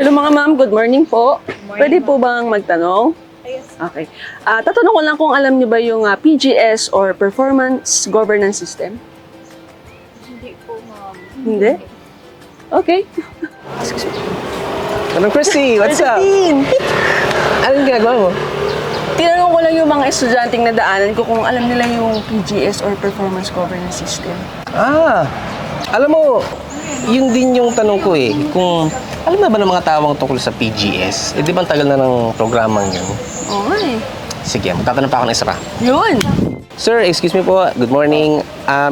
Hello mga ma'am, good morning po. Pwede po bang magtanong? Yes. Okay. Tatanong ko lang kung alam niyo ba yung PGS or Performance Governance System? Hindi po, ma'am. Hindi? Okay. Anong Christy? What's up? Christine! Anong ginagawa mo? Tinanong ko lang yung mga estudyanteng nadaanan ko kung alam nila yung PGS or Performance Governance System. Alam mo, yun din yung tanong ko eh. Kung alam na ba ng mga tawang tungkol sa PGS? Eh, di ba ang tagal na ng programang yun? Oo nga eh. Sige, magtatanong pa ako ng isa pa. Yun! Sir, excuse me po. Good morning.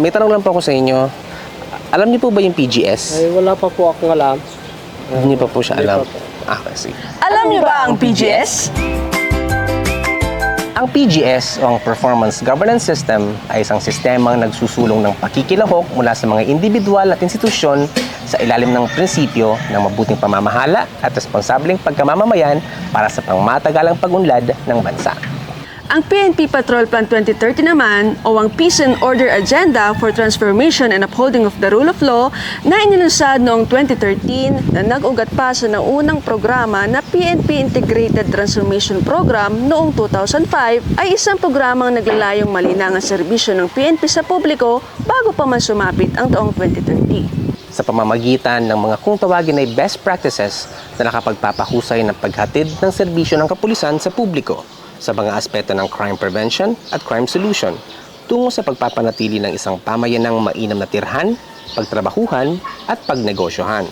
May tanong lang po ako sa inyo. Alam niyo po ba yung PGS? Ay, wala pa po akong alam. Hindi pa po siya Hindi alam. pa po. Kasi. Alam niyo ba ang PGS? Ang PGS o ang Performance Governance System ay isang sistemang nagsusulong ng pakikilahok mula sa mga individual at institusyon sa ilalim ng prinsipyo ng mabuting pamamahala at responsableng pagkamamamayan para sa pangmatagalang pag-unlad ng bansa. Ang PNP Patrol Plan 2030 naman o ang Peace and Order Agenda for Transformation and Upholding of the Rule of Law na inilunsad noong 2013 na nag-ugat pa sa naunang programa na PNP Integrated Transformation Program noong 2005 ay isang programang naglalayong malinang ang serbisyo ng PNP sa publiko bago pa man sumapit ang taong 2030. Sa pamamagitan ng mga kung tawagin ay best practices na nakapagpapahusay ng paghatid ng serbisyo ng kapulisan sa publiko sa mga aspeto ng crime prevention at crime solution tungo sa pagpapanatili ng isang pamayanang mainam na tirhan, pagtrabahuhan at pagnegosyohan.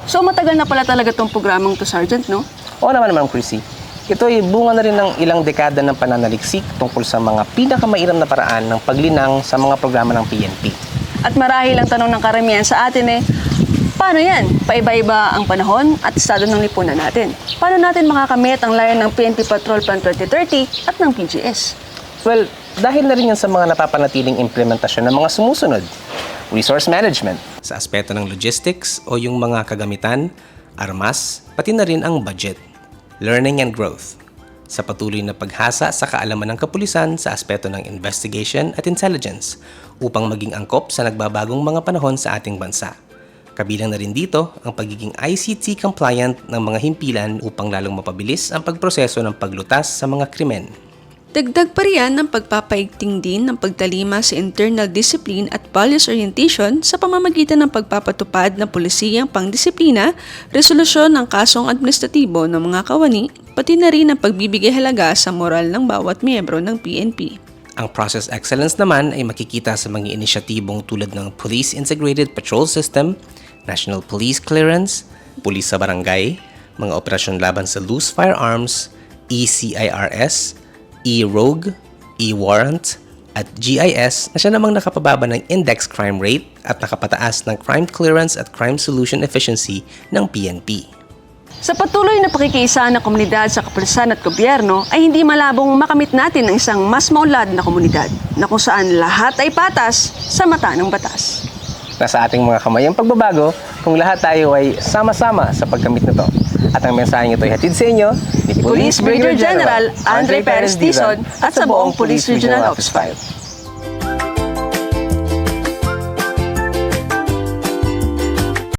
So matagal na pala talaga itong programang to, Sergeant, no? Oo naman, Ma'am Chrissy. Ito ay bunga na rin ng ilang dekada ng pananaliksik tungkol sa mga pinakamairam na paraan ng paglinang sa mga programa ng PNP. At marahil ang tanong ng karamihan sa atin paano yan? Paiba-iba ang panahon at estado ng lipunan natin. Paano natin makakamit ang layon ng PNP Patrol Plan 2030 at ng PGS? Well, dahil na rin yan sa mga napapanatiling implementasyon ng mga sumusunod. Resource management, sa aspeto ng logistics o yung mga kagamitan, armas, pati na rin ang budget. Learning and growth, sa patuloy na paghasa sa kaalaman ng kapulisan sa aspeto ng investigation at intelligence upang maging angkop sa nagbabagong mga panahon sa ating bansa. Kabilang na rin dito ang pagiging ICT compliant ng mga himpilan upang lalong mapabilis ang pagproseso ng paglutas sa mga krimen. Dagdag pa riyan ng pagpapaigting din ng pagtalima sa internal discipline at values orientation sa pamamagitan ng pagpapatupad ng pulisiyang pangdisiplina, resolusyon ng kasong administratibo ng mga kawani, pati na rin ang pagbibigay halaga sa moral ng bawat miyembro ng PNP. Ang process excellence naman ay makikita sa mga inisyatibong tulad ng Police Integrated Patrol System, National Police Clearance, Police sa Barangay, mga operasyon laban sa loose firearms, ECIRS, E-Rogue, E-Warrant, at GIS na siya namang nakapababa ng index crime rate at nakapataas ng crime clearance at crime solution efficiency ng PNP. Sa patuloy na pakikiisa ng komunidad sa kapulisan at gobyerno ay hindi malabong makamit natin ang isang mas maunlad na komunidad na kung saan lahat ay patas sa mata ng batas. Nasa ating mga kamay ang pagbabago kung lahat tayo ay sama-sama sa pagkamit nito. At ang mensaheng ito ay hatid sa inyo ni Police Brigadier General Andre Perez Dizon at sa buong Police Regional Office 5.